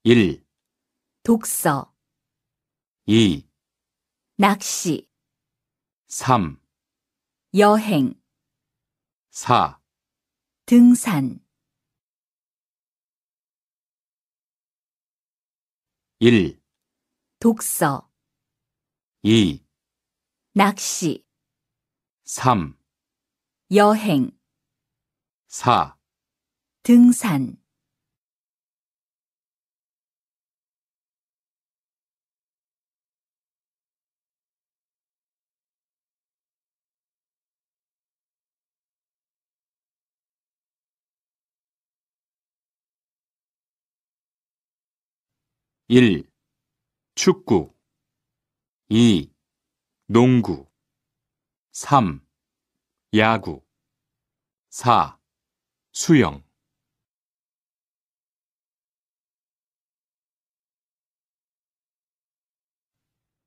1, 독서, 2, 낚시, 3, 여행, 4, 등산, 1, 독서, 2, 낚시, 3, 여행, 4, 등산. 1. 축구 2. 농구 3. 야구 4. 수영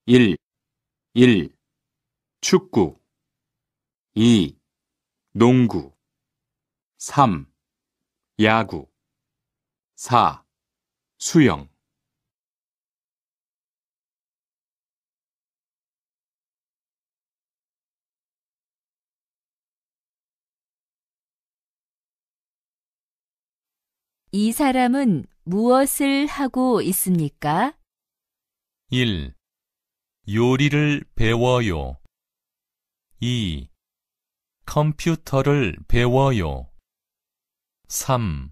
1. 축구 2. 농구 3. 야구 4. 수영 '이 사람은 무엇을 하고 있습니까?' 1. 요리를 배워요. 2. 컴퓨터를 배워요. 3.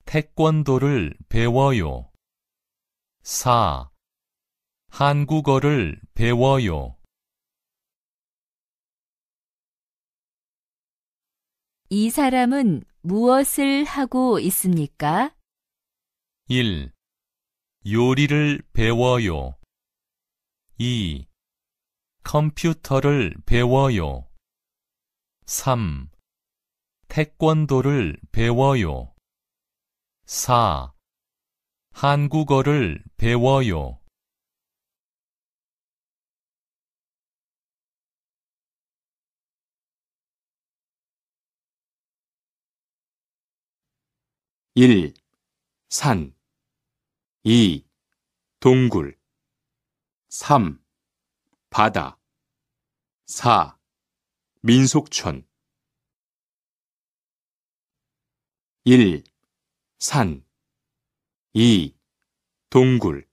태권도를 배워요. 4. 한국어를 배워요. '이 사람은 무엇을 하고 있습니까?' 1. 요리를 배워요. 2. 컴퓨터를 배워요. 3. 태권도를 배워요. 4. 한국어를 배워요. 1. 산 2. 동굴 3. 바다 4. 민속촌 1. 산 2. 동굴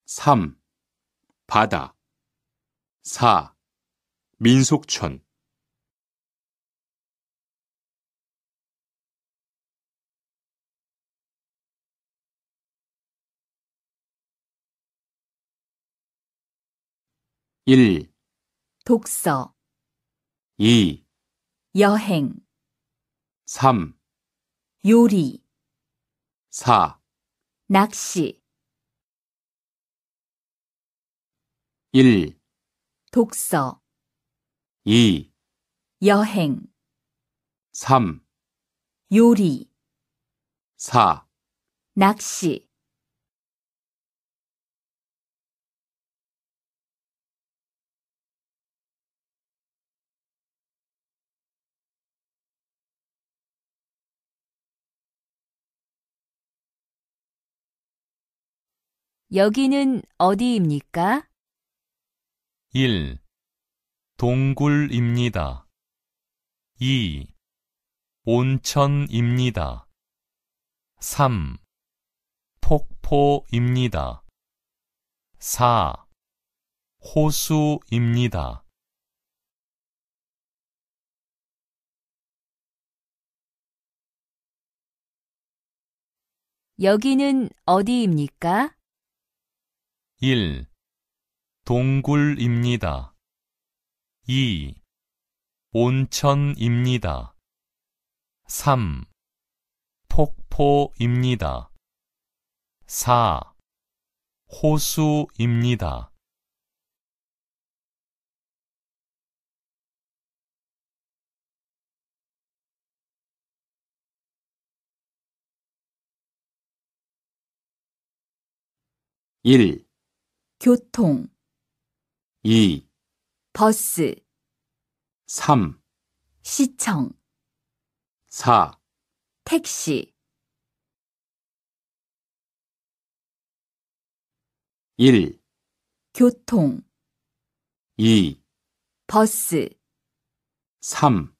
3. 바다 4. 민속촌 1. 독서, 2. 여행, 3. 요리, 4. 낚시, 1. 독서, 2. 여행, 3. 요리, 4. 낚시. '여기는 어디입니까?' 1. 동굴입니다. 2. 온천입니다. 3. 폭포입니다. 4. 호수입니다. '여기는 어디입니까?' 1. 동굴입니다. 2. 온천입니다. 3. 폭포입니다. 4. 호수입니다. 1. 교통, 2. 버스, 3. 시청, 4. 택시. 1, 교통, 2, 버스, 3,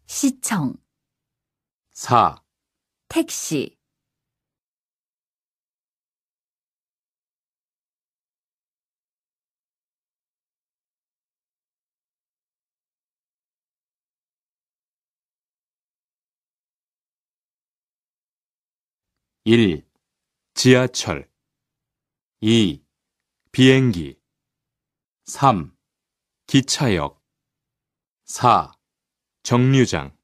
시청, 4, 택시, 1. 지하철 2. 비행기 3. 기차역 4. 정류장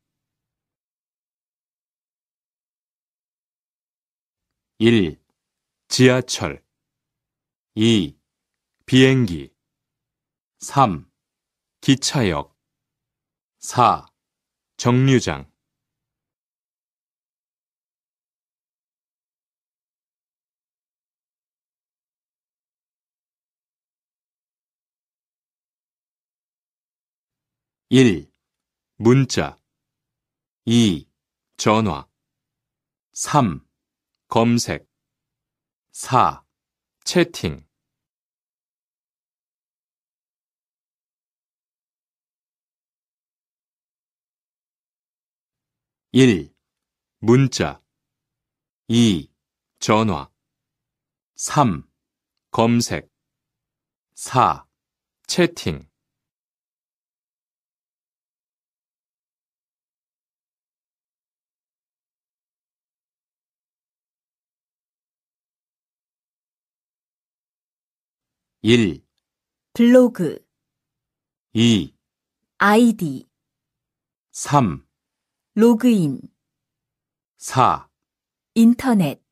1. 지하철 2. 비행기 3. 기차역 4. 정류장 1. 문자 2. 전화 3. 검색 4. 채팅 1. 문자 2. 전화 3. 검색 4. 채팅 1. 블로그, 2. 아이디, 3. 로그인, 4. 인터넷,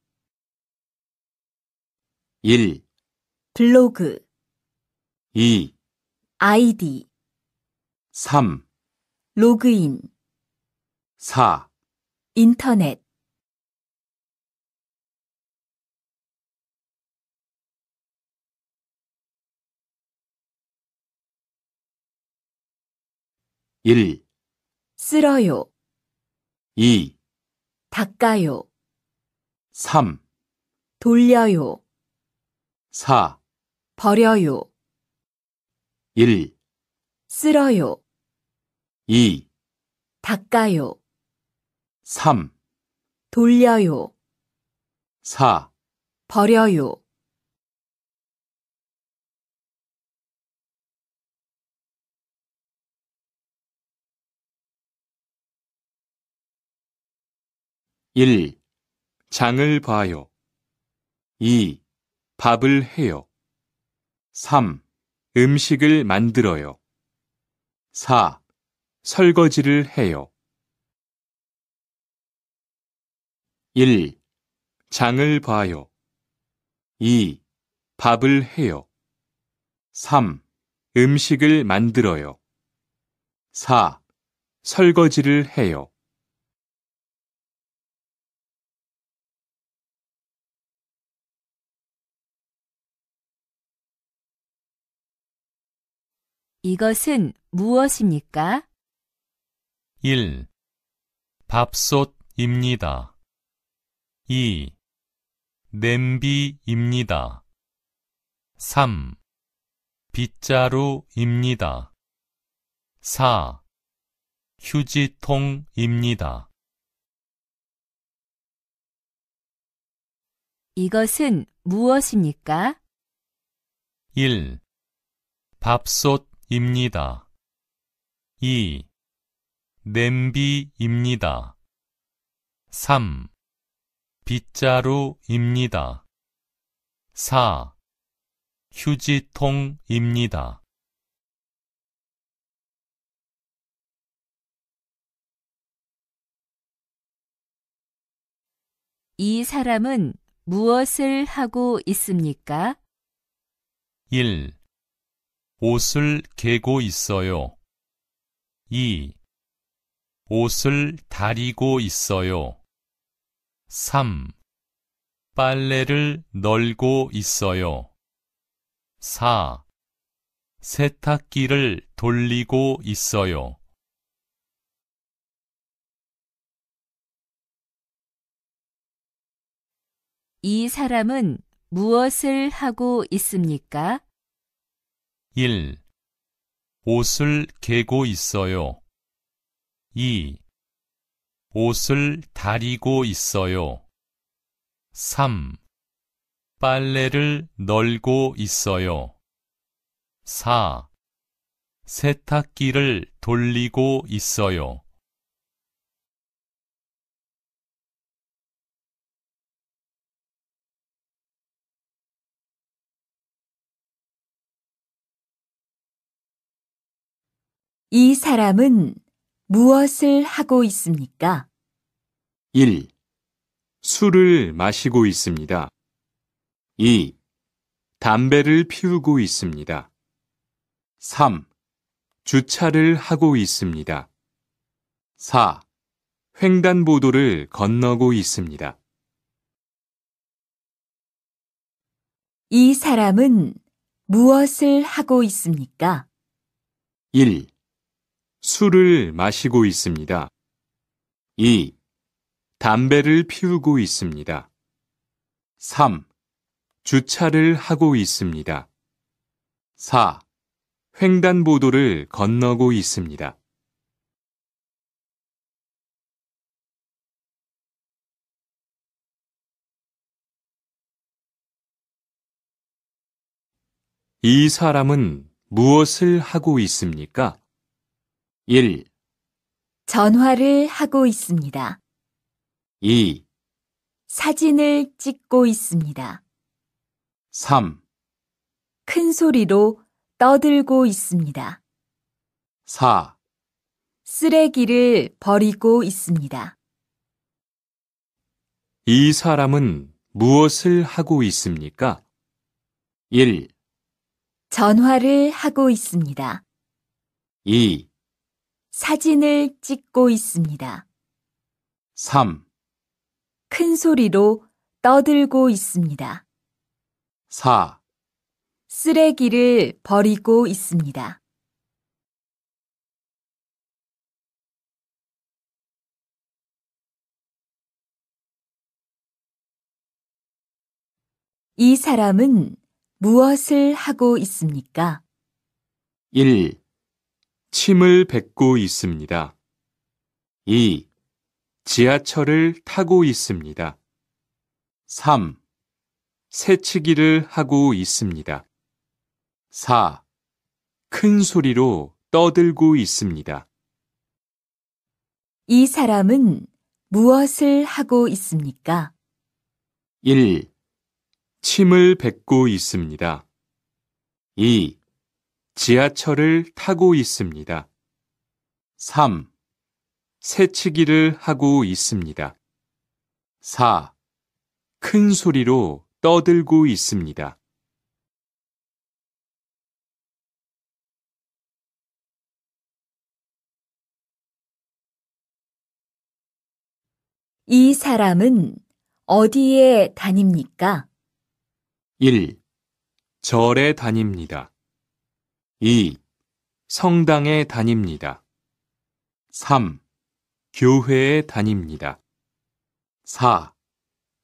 1. 블로그, 2. 아이디, 3. 로그인, 4. 인터넷, 1. 쓸어요, 2. 닦아요, 3. 돌려요, 4. 버려요, 1. 쓸어요, 2. 닦아요, 3. 돌려요, 4. 버려요. 일. 장을 봐요. 2. 밥을 해요. 3. 음식을 만들어요. 4. 설거지를 해요. 1. 장을 봐요. 2. 밥을 해요. 3. 음식을 만들어요. 4. 설거지를 해요. 이것은 무엇입니까? 1. 밥솥입니다. 2. 냄비입니다. 3. 빗자루입니다. 4. 휴지통입니다. 이것은 무엇입니까? 1. 밥솥입니다. 2. 냄비입니다. 3. 빗자루입니다. 4. 휴지통입니다. 이 사람은 무엇을 하고 있습니까? 1. 옷을 개고 있어요. 2. 옷을 다리고 있어요. 3. 빨래를 널고 있어요. 4. 세탁기를 돌리고 있어요. 이 사람은 무엇을 하고 있습니까? 1. 옷을 개고 있어요. 2. 옷을 다리고 있어요. 3. 빨래를 널고 있어요. 4. 세탁기를 돌리고 있어요. 이 사람은 무엇을 하고 있습니까? 1. 술을 마시고 있습니다. 2. 담배를 피우고 있습니다. 3. 주차를 하고 있습니다. 4. 횡단보도를 건너고 있습니다. 이 사람은 무엇을 하고 있습니까? 1. 술을 마시고 있습니다. 2. 담배를 피우고 있습니다. 3. 주차를 하고 있습니다. 4. 횡단보도를 건너고 있습니다. 이 사람은 무엇을 하고 있습니까? 1. 전화를 하고 있습니다. 2. 사진을 찍고 있습니다. 3. 큰 소리로 떠들고 있습니다. 4. 쓰레기를 버리고 있습니다. 이 사람은 무엇을 하고 있습니까? 1. 전화를 하고 있습니다. 2. 사진을 찍고 있습니다. 3. 큰 소리로 떠들고 있습니다. 4. 쓰레기를 버리고 있습니다. 이 사람은 무엇을 하고 있습니까? 1. 침을 뱉고 있습니다. 2. 지하철을 타고 있습니다. 3. 새치기를 하고 있습니다. 4. 큰 소리로 떠들고 있습니다. 이 사람은 무엇을 하고 있습니까? 1. 침을 뱉고 있습니다. 2. 지하철을 타고 있습니다. 3. 새치기를 하고 있습니다. 4. 큰 소리로 떠들고 있습니다. 이 사람은 어디에 다닙니까? 1. 절에 다닙니다. 2. 성당에 다닙니다. 3. 교회에 다닙니다. 4.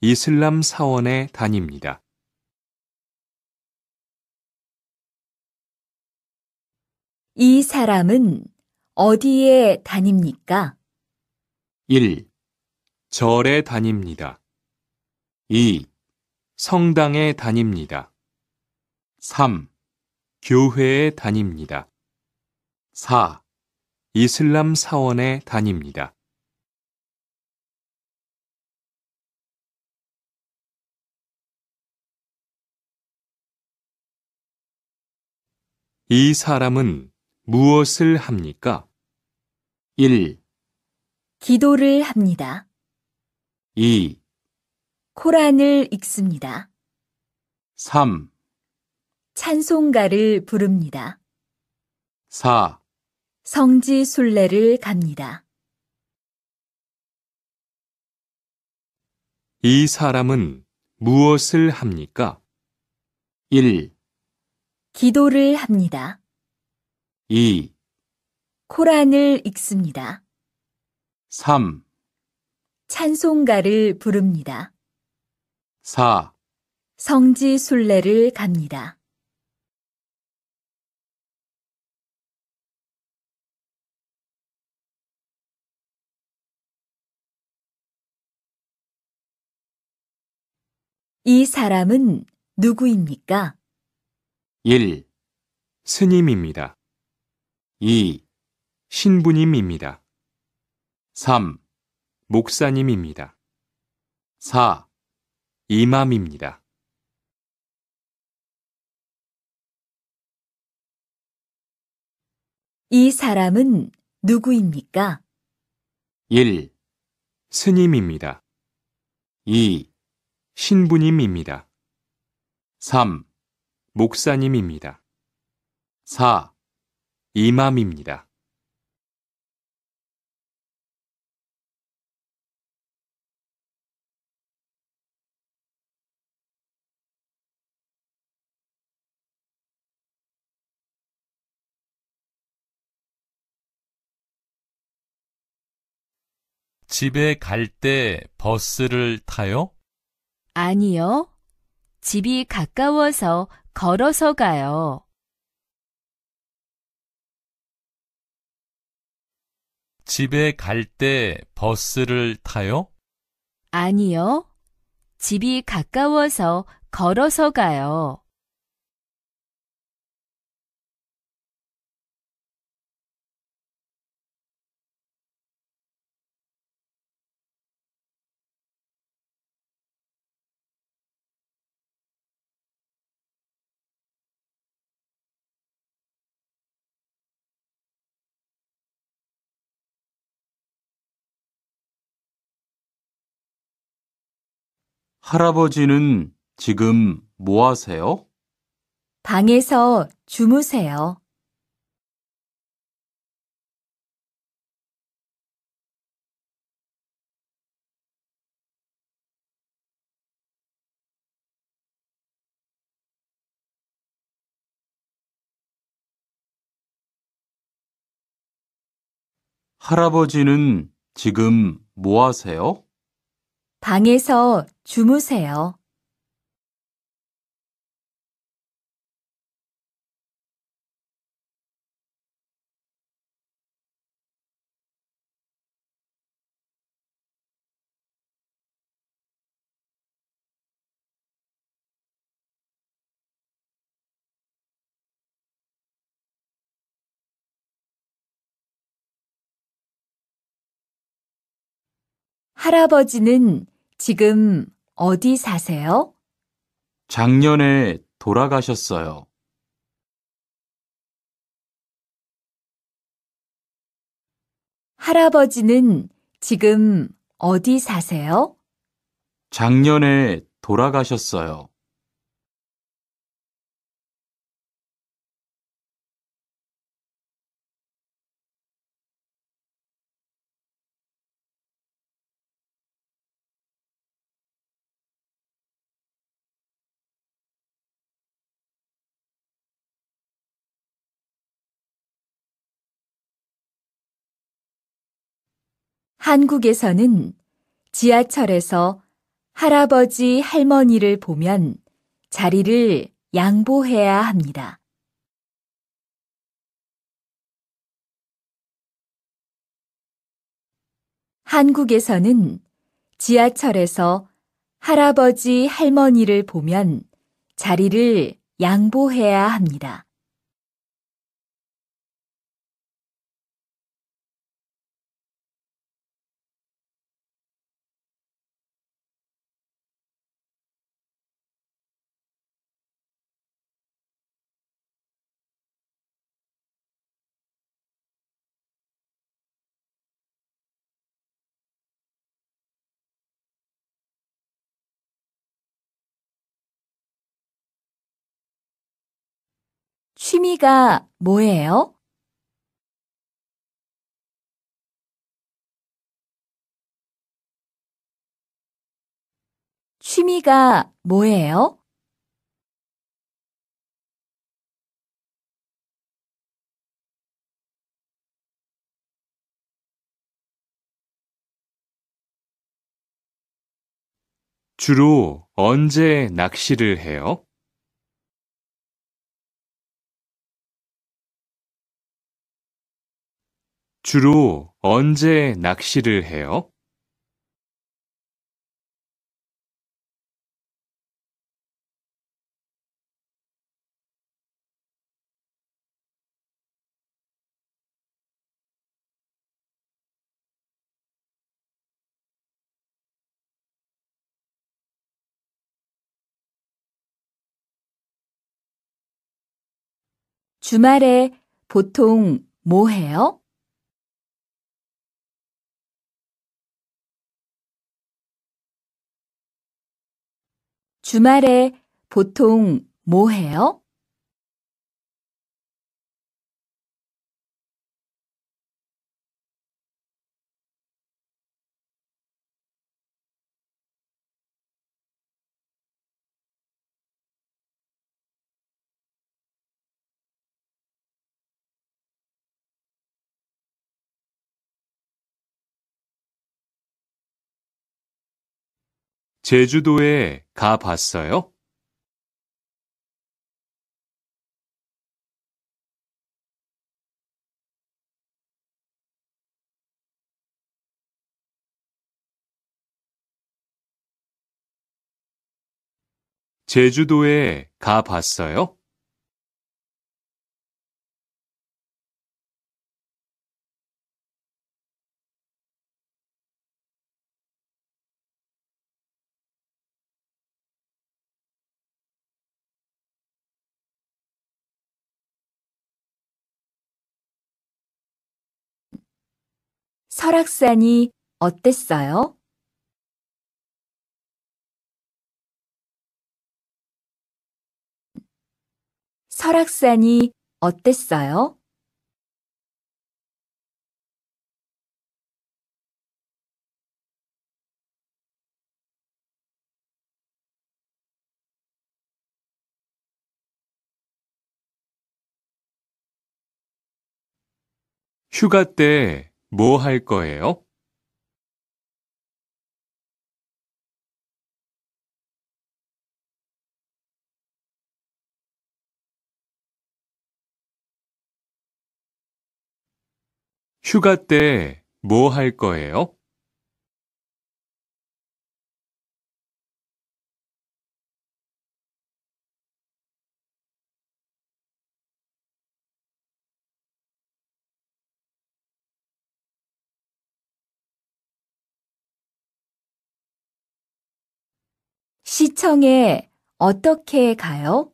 이슬람 사원에 다닙니다. 이 사람은 어디에 다닙니까? 1. 절에 다닙니다. 2. 성당에 다닙니다. 3. 교회에 다닙니다. 4. 이슬람 사원에 다닙니다. 이 사람은 무엇을 합니까? 1. 기도를 합니다. 2. 코란을 읽습니다. 3. 찬송가를 부릅니다. 4. 성지 순례를 갑니다. 이 사람은 무엇을 합니까? 1. 기도를 합니다. 2. 코란을 읽습니다. 3. 찬송가를 부릅니다. 4. 성지 순례를 갑니다. 이 사람은 누구입니까? 1. 스님입니다. 2. 신부님입니다. 3. 목사님입니다. 4. 이맘입니다. 이 사람은 누구입니까? 1. 스님입니다. 2. 신부님입니다. 3. 목사님입니다. 4. 이맘입니다. 집에 갈 때 버스를 타요? 아니요. 집이 가까워서 걸어서 가요. 집에 갈 때 버스를 타요? 아니요. 집이 가까워서 걸어서 가요. 할아버지는 지금 뭐 하세요? 방에서 주무세요. 할아버지는 지금 뭐 하세요? 방에서 주무세요. 할아버지는 지금 어디 사세요? 작년에 돌아가셨어요. 할아버지는 지금 어디 사세요? 작년에 돌아가셨어요. 한국에서는 지하철에서 할아버지, 할머니를 보면 자리를 양보해야 합니다. 한국에서는 지하철에서 할아버지, 할머니를 보면 자리를 양보해야 합니다. 취미가 뭐예요? 취미가 뭐예요? 주로 언제 낚시를 해요? 주로 언제 낚시를 해요? 주말에 보통 뭐 해요? 주말에 보통 뭐 해요? 제주도에 가 봤어요? 제주도에 가 봤어요? 설악산이 어땠어요? 설악산이 어땠어요? 휴가 때 뭐 할 거예요? 휴가 때 뭐 할 거예요? 시청에 어떻게 가요?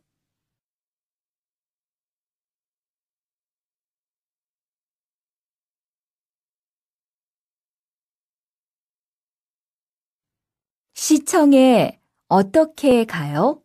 시청에 어떻게 가요?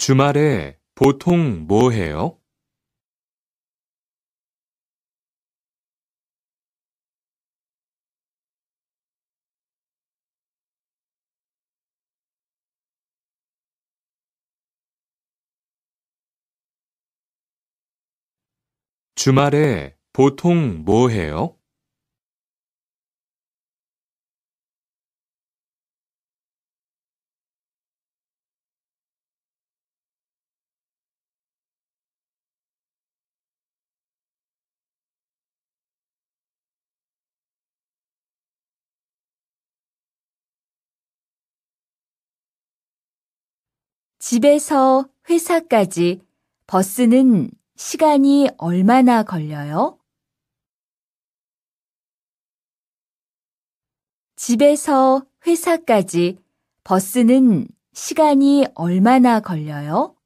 주말에 보통 뭐 해요? 주말에 보통 뭐 해요? 집에서 회사까지 버스는 시간이 얼마나 걸려요? 집에서 회사까지 버스는 시간이 얼마나 걸려요?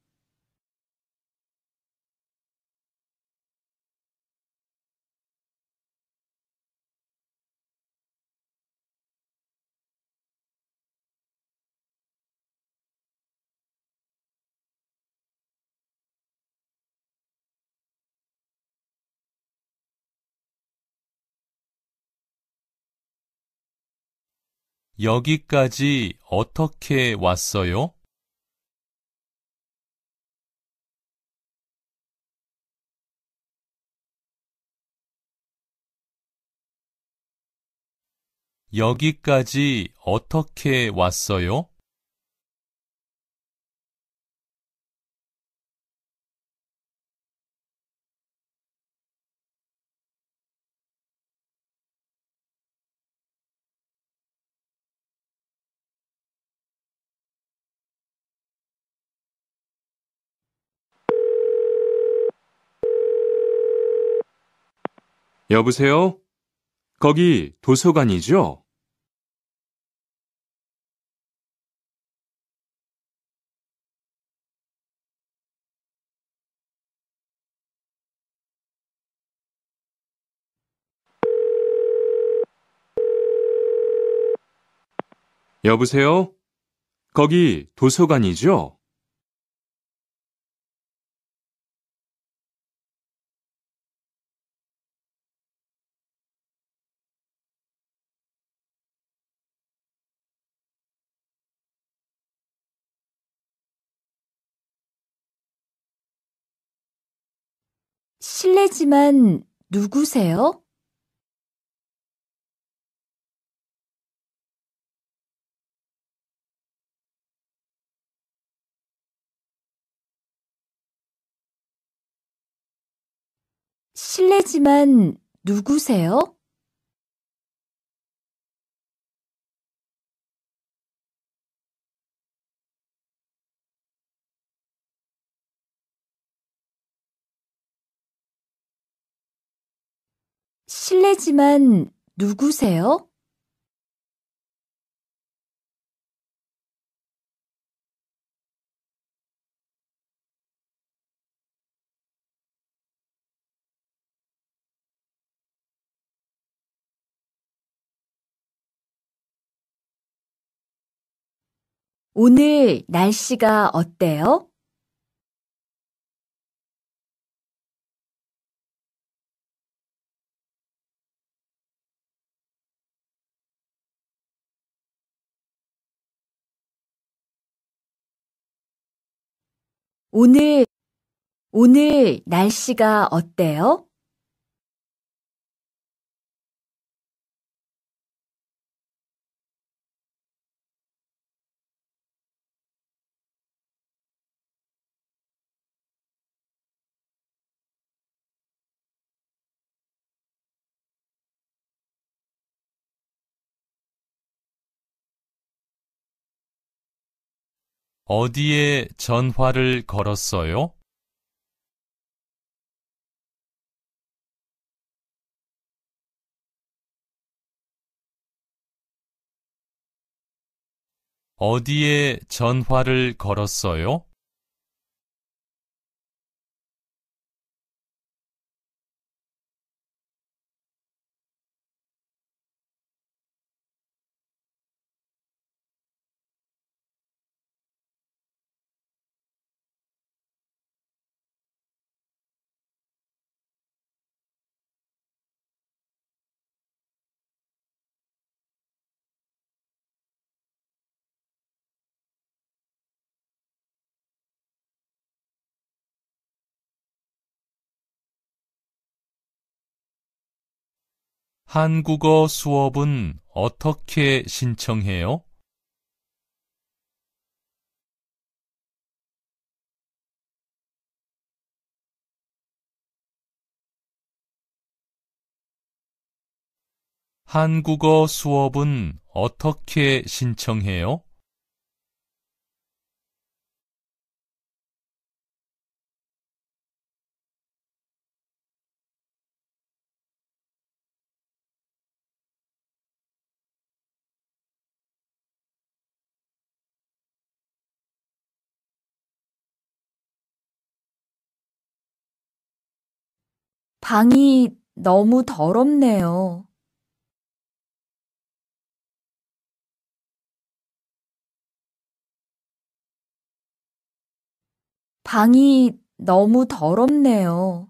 여기까지 어떻게 왔어요? 여기까지 어떻게 왔어요? 여보세요? 거기 도서관이죠? 여보세요? 거기 도서관이죠? 실례지만 누구세요? 실례지만 누구세요? 실례지만 누구세요? 오늘 날씨가 어때요? 오늘, 오늘 날씨가 어때요? 어디에 전화를 걸었어요? 어디에 전화를 걸었어요? 한국어 수업은 어떻게 신청해요? 한국어 수업은 어떻게 신청해요? 방이 너무 더럽네요. 방이 너무 더럽네요.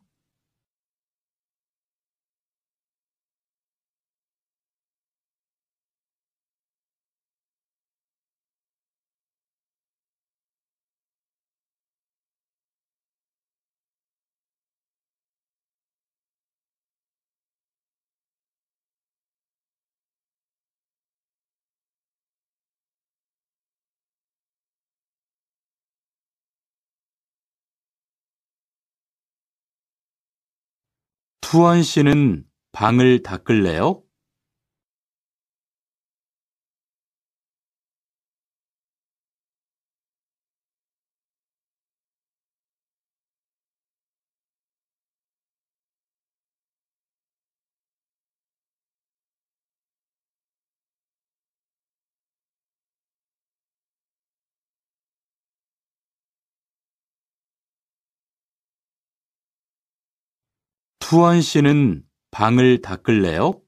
투원 씨는 방을 닦을래요? 투원 씨는 방을 닦을래요?